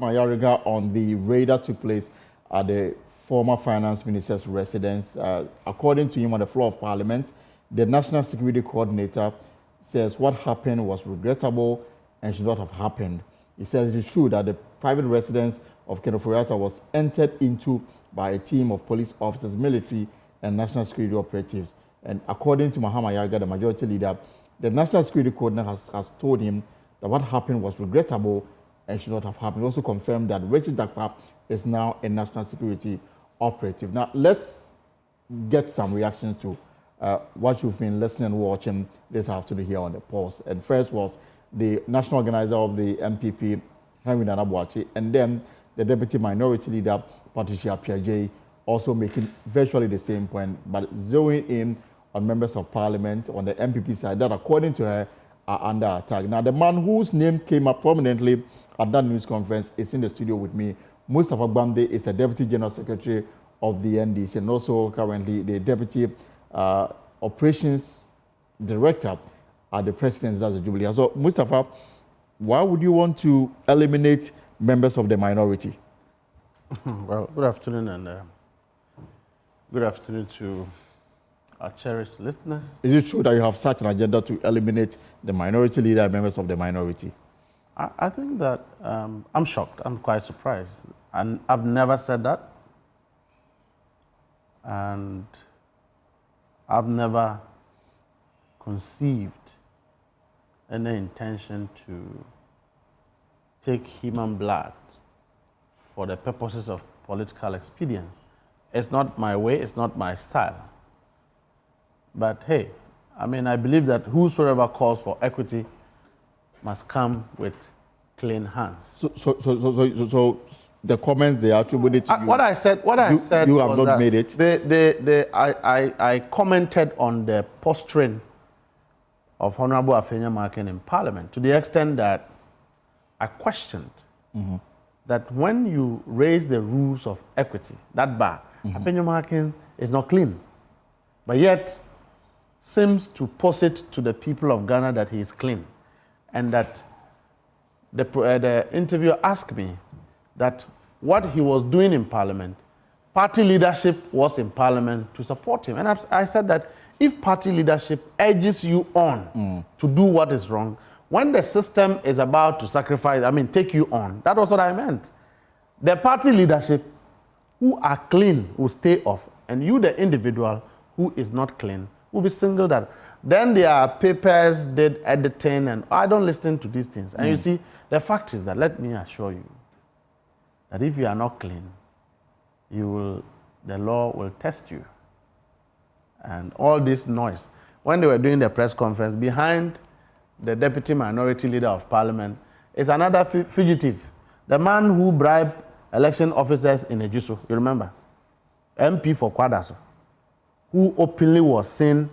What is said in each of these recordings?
Mayariga on the raid that took place at the former finance minister's residence. According to him on the floor of Parliament, the National Security Coordinator says what happened was regrettable and should not have happened. He says it is true that the private residence of Ofori-Atta was entered into by a team of police officers, military, and national security operatives. And according to Mahama Yarga, the majority leader, the National Security Coordinator has told him that what happened was regrettable and should not have happened. He also confirmed that Richard Dakpa is now a national security operative. Now, let's get some reactions to what you've been listening and watching this afternoon here on the Pulse. And first was the national organizer of the MPP, Henry Nanabuachi, and then the deputy minority leader, Patricia Piaget, also making virtually the same point, but zeroing in on members of parliament on the MPP side that, according to her, are under attack. Now, the man whose name came up prominently at that news conference is in the studio with me. Mustafa Bande is a deputy general secretary of the NDC and also currently the deputy operations director at the presidency of the Jubilee. So, Mustafa, why would you want to eliminate members of the minority? Well, good afternoon, and good afternoon to our cherished listeners. Is it true that you have such an agenda to eliminate the minority leader and members of the minority? I think that I'm shocked. I'm quite surprised. And I've never said that. And I've never conceived any intention to take human blood for the purposes of political expedience. It's not my way, it's not my style. But hey, I mean, I believe that whosoever calls for equity must come with clean hands. So the comments they attributed to you. What I said. You have not made it. I commented on the posturing of Honorable Afenya-Markin in Parliament to the extent that I questioned that when you raise the rules of equity, that bar, Afenya-Markin is not clean, but yet seems to posit to the people of Ghana that he is clean, and that the interviewer asked me that what he was doing in Parliament, party leadership was in Parliament to support him. And I said that if party leadership urges you on to do what is wrong, when the system is about to sacrifice, take you on, that was what I meant. The party leadership who are clean will stay off, and you, the individual who is not clean, will be singled out. Then there are papers, did editing, and I don't listen to these things. And you see, the fact is that, let me assure you, that if you are not clean, the law will test you. And all this noise. When they were doing the press conference, behind the deputy minority leader of Parliament is another fugitive, the man who bribed election officers in Ejuso, you remember? MP for Kwadaso, who openly was seen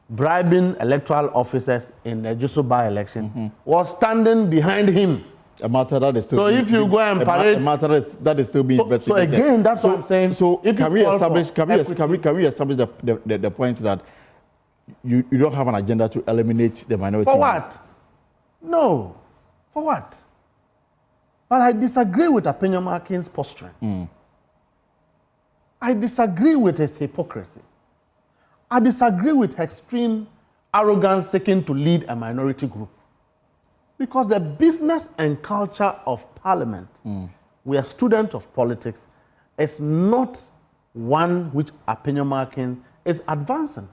bribing electoral officers in the Ejuso by-election, was standing behind him. A matter that is still so if you go and parade, a matter that is still being investigated. So again, that's what I'm saying. So can we establish the point that you don't have an agenda to eliminate the minority? For what? No. For what? But I disagree with Afenya-Markin's posturing. I disagree with his hypocrisy. I disagree with extreme arrogance seeking to lead a minority group. Because the business and culture of Parliament, we are students of politics, is not one which Afenya-Markin is advancing.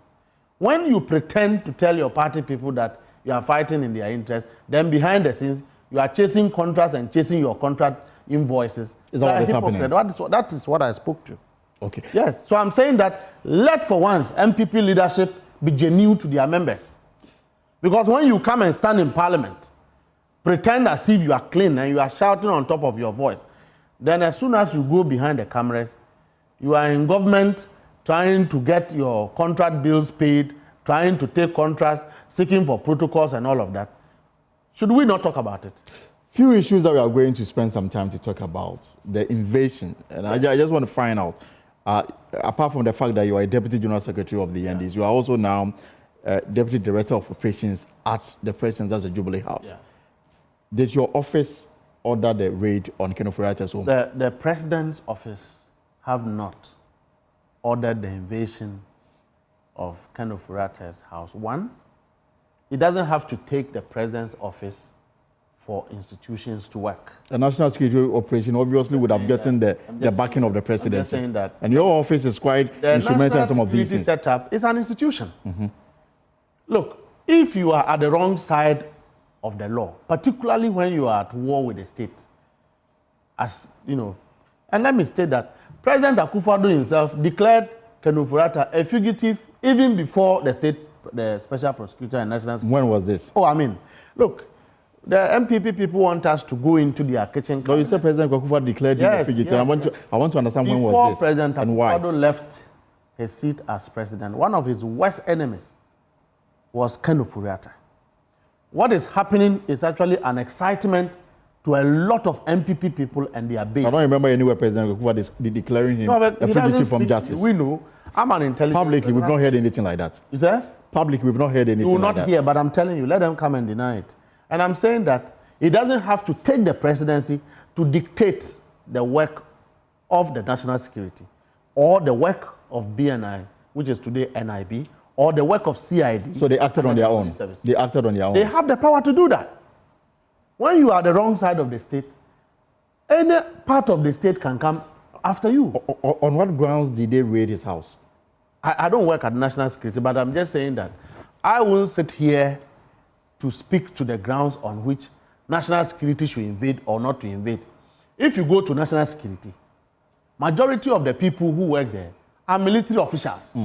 When you pretend to tell your party people that you are fighting in their interest, then behind the scenes, you are chasing contracts and chasing your contract invoices. Is that what is happening? That is what I spoke to. Okay. Yes. So I'm saying that let for once MPP leadership be genuine to their members. Because when you come and stand in Parliament, pretend as if you are clean and you are shouting on top of your voice, then as soon as you go behind the cameras, you are in government trying to get your contract bills paid, trying to take contracts, seeking for protocols and all of that. Should we not talk about it? Few issues that we are going to spend some time to talk about. The invasion. And I just want to find out, apart from the fact that you are a Deputy General Secretary of the NDC, you are also now Deputy Director of Operations at the Presidency of the Jubilee House. Did your office ordered the raid on Ken Ofori-Atta's home? The president's office have not ordered the invasion of Ken Ofori-Atta's house. One, it doesn't have to take the president's office for institutions to work. The national security operation obviously would have gotten the backing of the presidency. I'm just saying that. And your office is quite instrumental in some of these things. The national security setup is an institution. Look, if you are at the wrong side of the law, particularly when you are at war with the state, as you know, and let me state that President Akufo-Addo himself declared Ken Ofori-Atta a fugitive even before the special prosecutor and national security. When was this? Oh, I mean, look, the MPP people want us to go into their kitchen. No, you said President Akufo-Addo declared him a fugitive. I want to understand when was this President and why. Akufo-Addo left his seat as president, one of his worst enemies was Ken Ofori-Atta. What is happening is actually an excitement to a lot of MPP people and their base. I don't remember anywhere President Akufo-Addo is declaring him a fugitive from justice. We know. I'm an intelligent. Publicly, we've not heard anything like that. You said? Publicly, we've not heard anything like that. You will not hear, but I'm telling you, let them come and deny it. And I'm saying that it doesn't have to take the presidency to dictate the work of the national security or the work of BNI, which is today NIB, or the work of CID. So they acted on their own. They acted on their own. They have the power to do that. When you are the wrong side of the state, any part of the state can come after you. On what grounds did they raid his house? I don't work at national security, but I'm just saying that I won't sit here to speak to the grounds on which national security should invade or not to invade. If you go to national security, majority of the people who work there are military officials.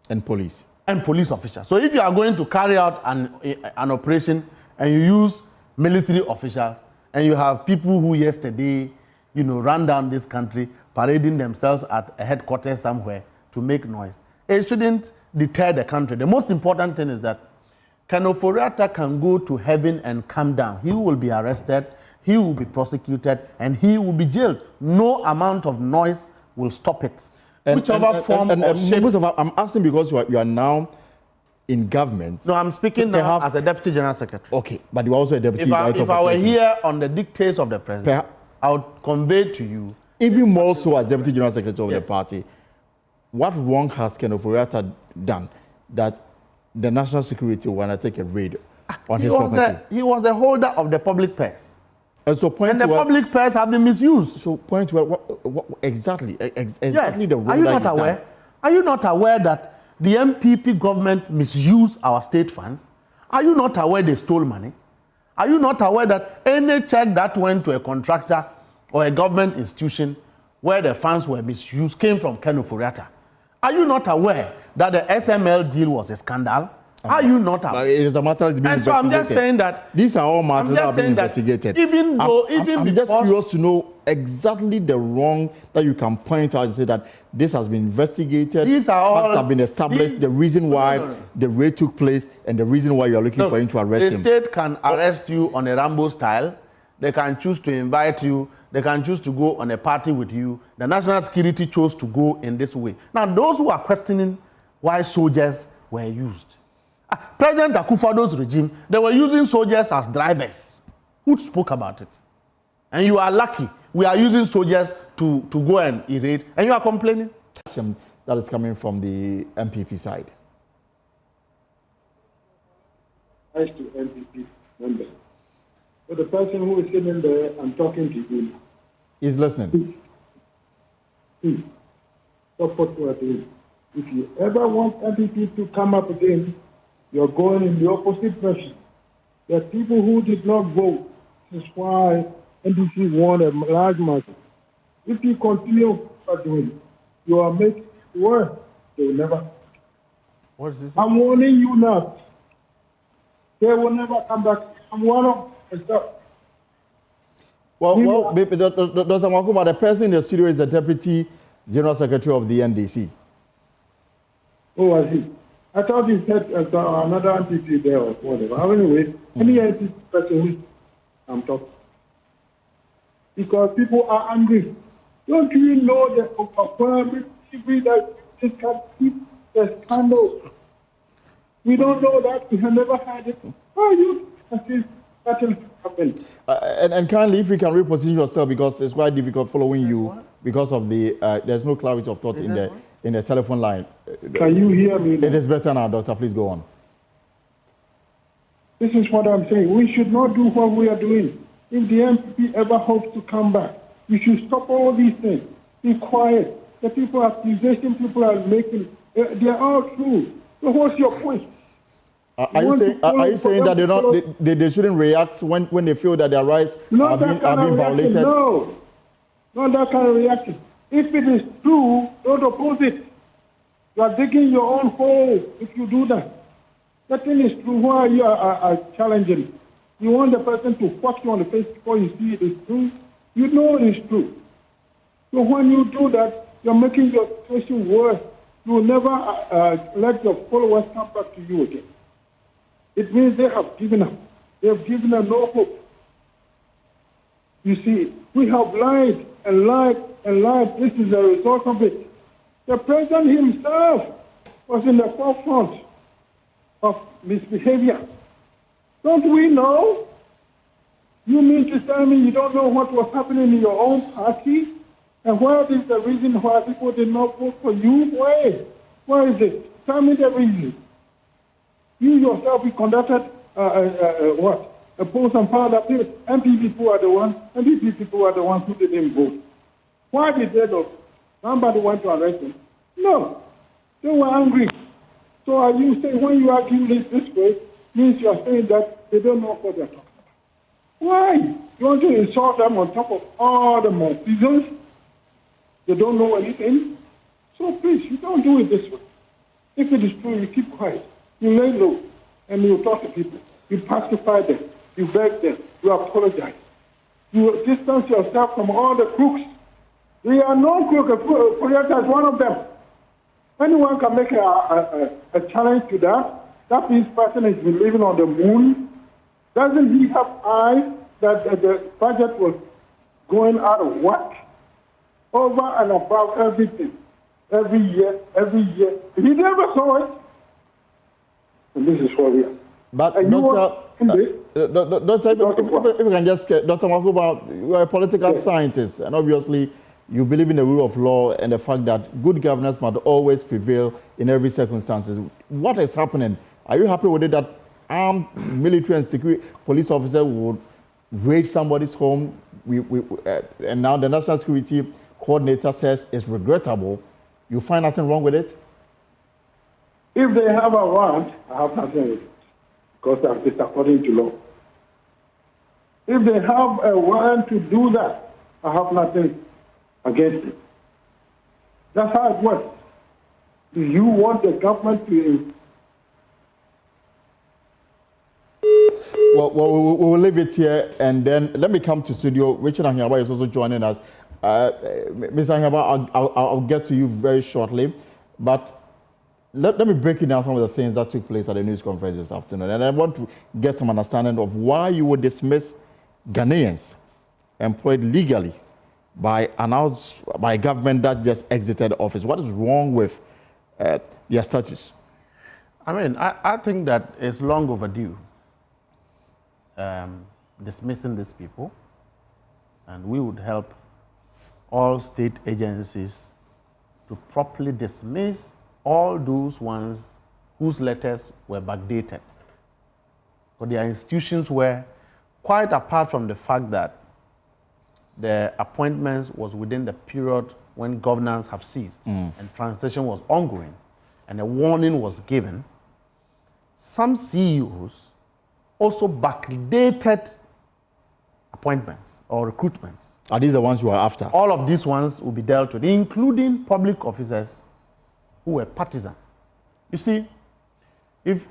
And police. And police officers. So if you are going to carry out an operation and you use military officials and you have people who yesterday, ran down this country parading themselves at a headquarters somewhere to make noise, it shouldn't deter the country. The most important thing is that Ken Ofori-Atta can go to heaven and come down. He will be arrested, he will be prosecuted, and he will be jailed. No amount of noise will stop it. Whichever form or shape. I'm asking because you are now in government. No, I'm speaking now as a deputy general secretary. Okay, but you're also a deputy director. If I were here on the dictates of the president, I would convey to you. Even more so as deputy general secretary of the party, what wrong has Ken Ofori-Atta done that the national security will undertake a raid on his property? He was the holder of the public purse. And so the public purse have been misused. So point to what exactly the role. Are you not aware? Done? Are you not aware that the MPP government misused our state funds? Are you not aware they stole money? Are you not aware that any check that went to a contractor or a government institution where the funds were misused came from Ken Ofori-Atta? Are you not aware that the SML deal was a scandal? Are you not aware? It is a matter that's being investigated. So I'm just saying that these are all matters that are being investigated. I'm just curious to know exactly the wrong that you can point out and say that this has been investigated. These are all facts have been established. The reason why the raid took place and the reason why you are looking for him to arrest him. The state can arrest you on a Rambo style. They can choose to invite you. They can choose to go on a party with you. The national security chose to go in this way. Now, those who are questioning why soldiers were used. President Akufo-Addo's regime, they were using soldiers as drivers. Who spoke about it? And you are lucky. We are using soldiers to go and raid, and you are complaining? That is coming from the MPP side. As to MPP members. So the person who is sitting there and talking to you. He's listening. Please, stop what you are doing. If you ever want MPP to come up again, you're going in the opposite direction. There are people who did not vote. This is why NDC won a large margin. If you continue doing, you are making it worse. They will never. What is this? I'm warning you now. They will never come back. I'm one of them. Well, Dr. Makuma, the person in the studio is the Deputy General Secretary of the NDC. Oh, I see. I thought you said another entity there or whatever. Anyway, any entity person who I'm talking. Because people are angry. Don't you know the overwhelming TV that this can keep the scandal? We don't know that. We have never had it. Why are you nothing happened. And kindly, if you can reposition yourself, because it's quite difficult following you because of the there's no clarity of thought in the telephone line. Can you hear me now? It is better now, Doctor. Please go on. This is what I'm saying. We should not do what we are doing. If the MPP ever hopes to come back, we should stop all these things. Be quiet. The accusation people are making, they are all true. So what's your point? Are you saying that they shouldn't react when they feel that their rights are being violated? No, not that kind of reaction. If it is true, don't oppose it. You are digging your own hole if you do that. That thing is true. Why you are challenging? You want the person to fuck you on the face before you see it is true? You know it is true. So when you do that, you're making your situation worse. You will never let your followers come back to you again. It means they have given up. They have given up no hope. You see, we have lied and lied and lied. This is a result of it. The president himself was in the forefront of misbehavior. Don't we know? You mean to tell me you don't know what was happening in your own party? And what is the reason why people did not vote for you? Why is it? Tell me the reason. You yourself, you conducted a poll and found that MPP people are the ones, MPP people are the ones who didn't vote. Why did they not? Somebody went to arrest them? No. They were angry. So are you saying when you argue this way, means you are saying that they don't know what they're talking about? Why? You want to insult them on top of all the malfeasance? They don't know anything? So please, you don't do it this way. If it is true, you keep quiet. You lay low, and you talk to people. You pacify them. You beg them. You apologize. You distance yourself from all the crooks. We are no crook. Ofori-Atta is one of them. Anyone can make a challenge to that. That means person has been living on the moon. Doesn't he have eyes that the budget was going out of whack? Over and above everything. Every year. He never saw it. And this is what we are. But Doctor, if we can just, Dr. Makuba, you are a political scientist, and obviously you believe in the rule of law and the fact that good governance must always prevail in every circumstances. What is happening? Are you happy with it that armed military and security police officer would raid somebody's home? And now the National Security Coordinator says it's regrettable. You find nothing wrong with it? If they have a warrant, I have nothing with it, because it's according to law. If they have a warrant to do that, I have nothing against it. That's how it works. Do you want the government to... Well, we'll leave it here, and then let me come to studio. Richard Ahiaba is also joining us. Ms. Ahiaba, I'll get to you very shortly, but let me break it down some of the things that took place at the news conference this afternoon. And I want to get some understanding of why you would dismiss Ghanaians employed legally by a government that just exited office. What is wrong with their status? I mean, I think that it's long overdue dismissing these people, and we would help all state agencies to properly dismiss all those ones whose letters were backdated. But their institutions were, quite apart from the fact that the appointments was within the period when governance have ceased and transition was ongoing and a warning was given, some CEOs also backdated appointments or recruitments. Are these the ones you are after? All of these ones will be dealt with, including public officers who were partisan. You see,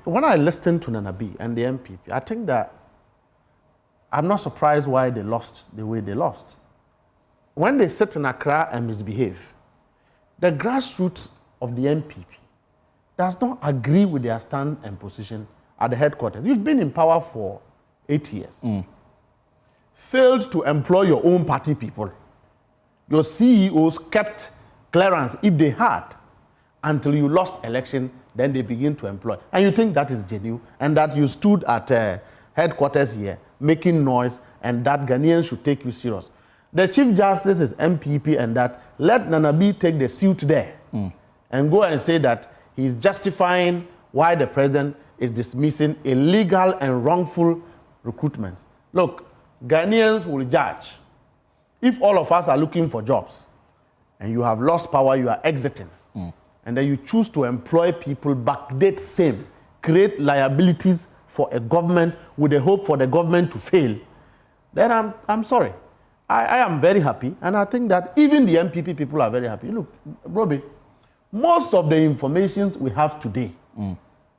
when I listened to Nanabi and the MPP, I think that I'm not surprised why they lost the way they lost. When they sit in Accra and misbehave, the grassroots of the MPP does not agree with their stand and position at the headquarters. You've been in power for 8 years. Failed to employ your own party people. Your CEOs kept clearance if they had, until you lost election, then they begin to employ. And you think that is genuine, and that you stood at headquarters here, making noise, and that Ghanaians should take you serious. The Chief Justice is MPP, and that let Nanabi take the suit there and go and say that he's justifying why the president is dismissing illegal and wrongful recruitments. Look, Ghanaians will judge. If all of us are looking for jobs and you have lost power, you are exiting, and then you choose to employ people, backdate same, create liabilities for a government with the hope for the government to fail, then I'm sorry. I am very happy, and I think that even the MPP people are very happy. Look, Robbie, most of the information we have today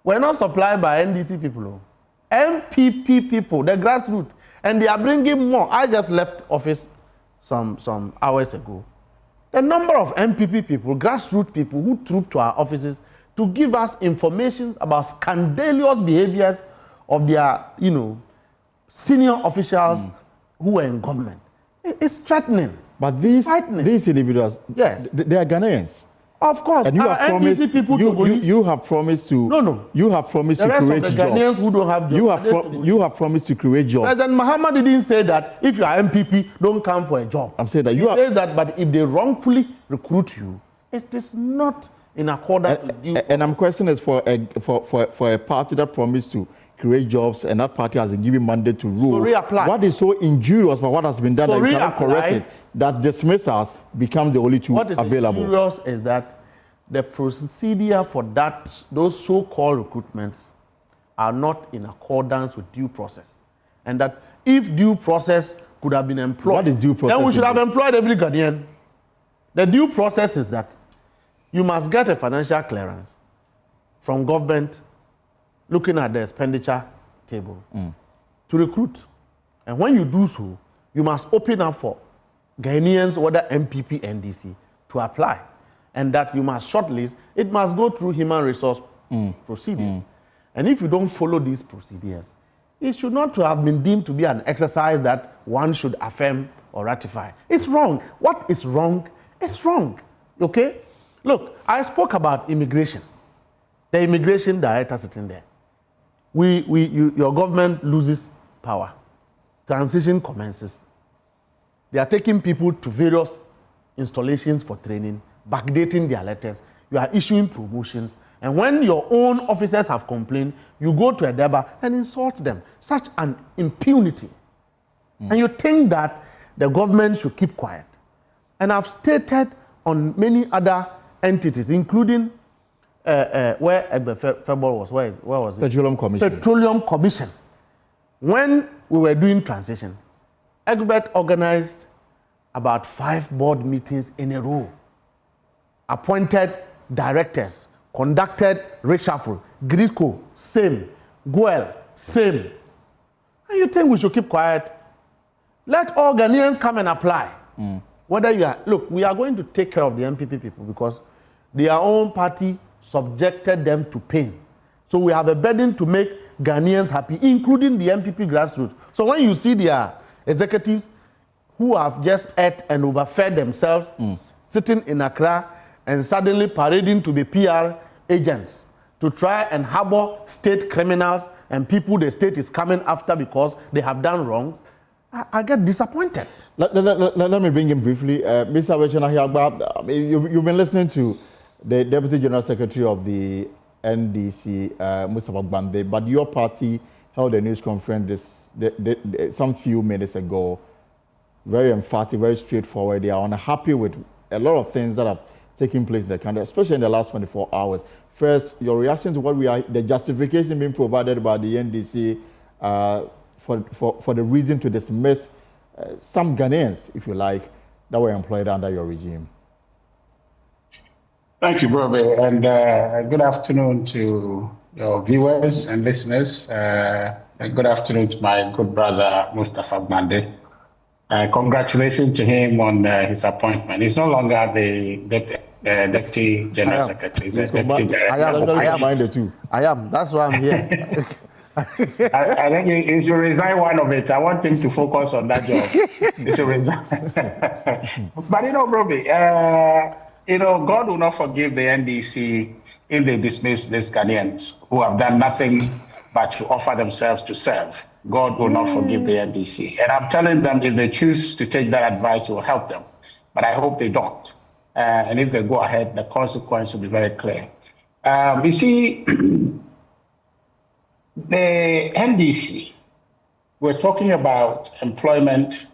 were not supplied by NDC people. MPP people, the grassroots, and they are bringing more. I just left office some hours ago. The number of MPP people, grassroots people who troop to our offices to give us information about scandalous behaviors of their, senior officials who were in government. It's threatening. But these individuals, yes, they are Ghanaians. Of course, and you have promised people you have promised to you have promised to create jobs. Ghanaians who don't have jobs. You have promised to create jobs. President Mahama didn't say that if you are MPP, don't come for a job. I'm saying that he says that, but if they wrongfully recruit you, it is not in accordance with due process. And I'm questioning is for a party that promised to create jobs, and that party has a given mandate to rule. So reapply. What is so injurious about what has been done that you cannot correct it, that dismissals become the only two available? What is injurious is that the procedure for those so-called recruitments are not in accordance with due process. And that if due process could have been employed, what is due process? Then we should have employed every Ghanaian. The due process is that you must get a financial clearance from government looking at the expenditure table to recruit. And when you do so, you must open up for Ghanaians, whether MPP, NDC, to apply. And that you must shortlist. It must go through human resource procedures. And if you don't follow these procedures, it should not have been deemed to be an exercise that one should affirm or ratify. It's wrong. What is wrong is wrong. Okay? Look, I spoke about immigration. The immigration director sitting there. Your government loses power. Transition commences. They are taking people to various installations for training, backdating their letters. You are issuing promotions. And when your own officers have complained, you go to a Deba and insult them. Such an impunity. And you think that the government should keep quiet. And I've stated on many other entities, including where February was. Where was it? Petroleum Commission. Petroleum Commission. When we were doing transition, Egbert organized about 5 board meetings in a row, appointed directors, conducted reshuffle, Grico, same, Goel, same. And you think we should keep quiet? Let all Ghanaians come and apply. Whether you are, look, we are going to take care of the MPP people because their own party subjected them to pain. So we have a burden to make Ghanaians happy, including the MPP grassroots. So when you see their executives who have just ate and overfed themselves, sitting in Accra and suddenly parading to be PR agents to try and harbor state criminals and people the state is coming after because they have done wrongs, I get disappointed. Let me bring in briefly. Mr. Wechana, you've been listening to the Deputy General Secretary of the NDC, Mustafa Gbande, but your party held a news conference some few minutes ago, very emphatic, very straightforward. They are unhappy with a lot of things that have taken place in the country, especially in the last 24 hours. First, your reaction to the justification being provided by the NDC for the reason to dismiss some Ghanaians, if you like, that were employed under your regime. Thank you, Robbie, and good afternoon to your viewers and listeners. And good afternoon to my good brother, Mustafa Gbande. Congratulations to him on his appointment. He's no longer the Deputy General Secretary. He's Deputy Director. I am. That's why I'm here. I think he should resign one of it. I want him to focus on that job. He should resign. But Robbie, God will not forgive the NDC if they dismiss these Ghanaians who have done nothing but to offer themselves to serve. God will not forgive the NDC. And I'm telling them if they choose to take that advice, it will help them. But I hope they don't. And if they go ahead, the consequence will be very clear. You see, the NDC, we're talking about employment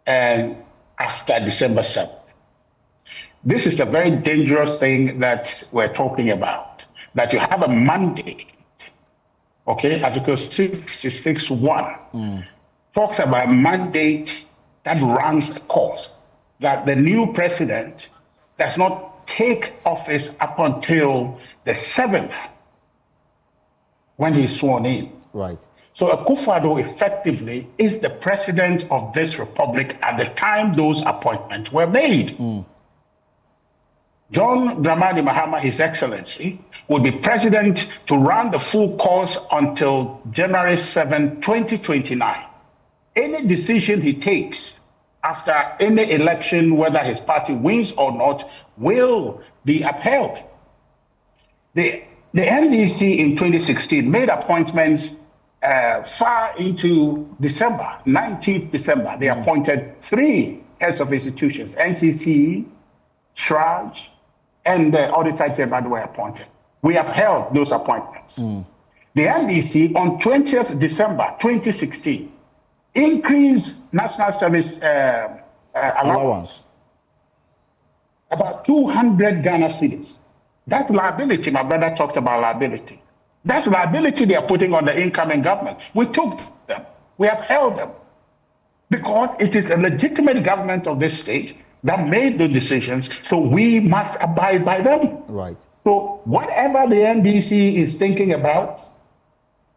and after December 7th. This is a very dangerous thing that we're talking about, that you have a mandate. Okay, Article 66(1) talks about a mandate that runs the course, that the new president does not take office up until the 7th when he's sworn in. Right. So Akufo-Addo effectively is the president of this republic at the time those appointments were made. John Dramani Mahama, His Excellency, will be president to run the full course until January 7, 2029. Any decision he takes after any election, whether his party wins or not, will be upheld. The NDC in 2016 made appointments far into December, 19th December. They appointed 3 heads of institutions, NCC, SHRAJ, and the Auditor General were appointed. We upheld those appointments. The NDC on 20th December 2016 increased National Service allowance about 200 Ghana cedis. That liability, my brother talks about liability. That's liability they are putting on the incoming government. We took them, we upheld them, because it is a legitimate government of this state that made the decisions, so we must abide by them. Right. So whatever the NDC is thinking about,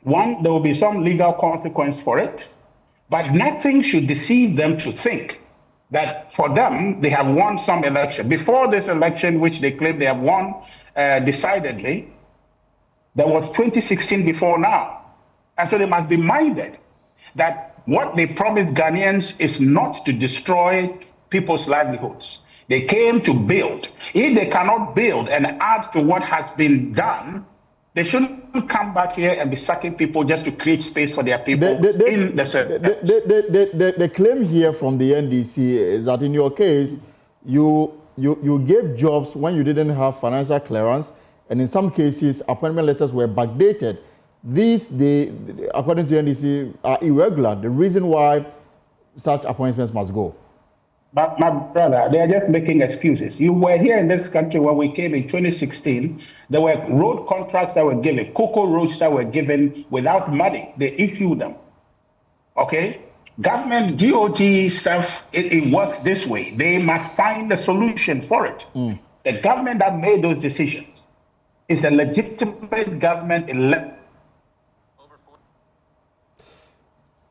one, there will be some legal consequence for it, but nothing should deceive them to think that for them, they have won some election. Before this election, which they claim they have won decidedly, there was 2016 before now. And so they must be minded that what they promised Ghanaians is not to destroy people's livelihoods. They came to build. If they cannot build and add to what has been done, they shouldn't come back here and be sacking people just to create space for their people in the service. The claim here from the NDC is that in your case, you gave jobs when you didn't have financial clearance, and in some cases, appointment letters were backdated. These, according to NDC, are irregular. The reason why such appointments must go. But my brother, they are just making excuses. You were here in this country when we came in 2016. There were road contracts that were given, cocoa roads that were given without money. They issued them. Okay? Government, DOT stuff, it works this way. They must find a solution for it. The government that made those decisions is a legitimate government elected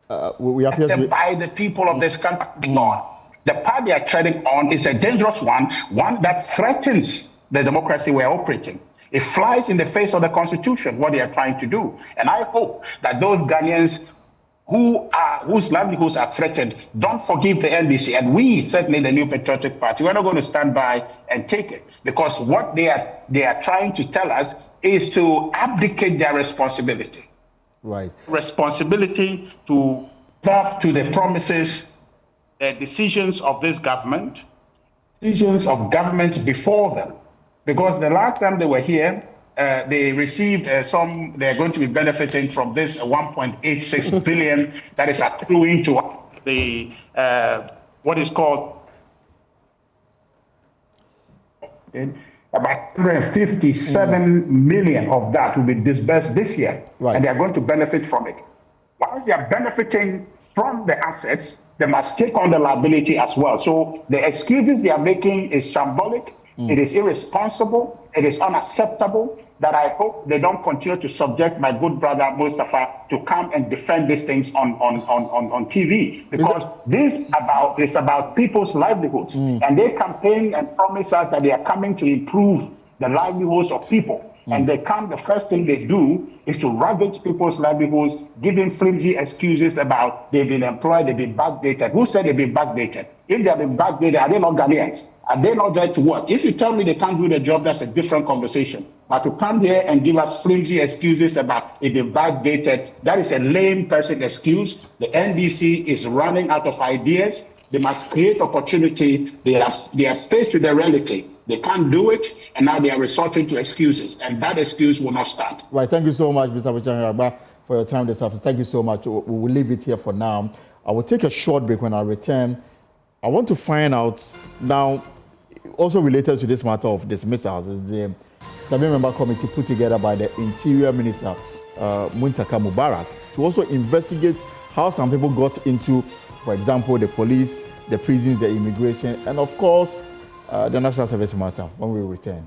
by the people of this country. The path they are treading on is a dangerous one that threatens the democracy we're operating. It flies in the face of the Constitution, what they are trying to do. And I hope that those Ghanaians whose livelihoods are threatened don't forgive the NDC. And we, certainly the New Patriotic Party, we're not going to stand by and take it. Because what they are trying to tell us is to abdicate their responsibility. Right. Responsibility to stop to the promises, the decisions of this government, decisions of governments before them. Because the last time they were here, they received they're going to be benefiting from this 1.86 billion that is accruing to the, what is called, about 357 million of that will be disbursed this year. Right. And they are going to benefit from it. Once they are benefiting from the assets, they must take on the liability as well. So the excuses they are making is shambolic, it is irresponsible, it is unacceptable, that I hope they don't continue to subject my good brother Mustafa to come and defend these things on TV. Because this is about people's livelihoods. And they campaign and promise us that they are coming to improve the livelihoods of people. And they come, the first thing they do is to ravage people's livelihoods, giving flimsy excuses about they've been employed, they've been backdated. Who said they've been backdated? If they've been backdated, are they not Ghanaians? Are they not there to work? If you tell me they can't do the job, that's a different conversation. But to come here and give us flimsy excuses about if they backdated, that is a lame person excuse. The NDC is running out of ideas. They must create opportunity. They are faced with the reality. They can't do it, and now they are resorting to excuses, and that excuse will not stand. Right. Thank you so much, Mr. Bichanagba, for your time this afternoon. Thank you so much. We will leave it here for now. I will take a short break. When I return, I want to find out now, also related to this matter of dismissals, is the 7-member committee put together by the Interior Minister, Muntaka Mubarak, to also investigate how some people got into, for example, the police, the prisons, the immigration, and of course, the national service matter when we return.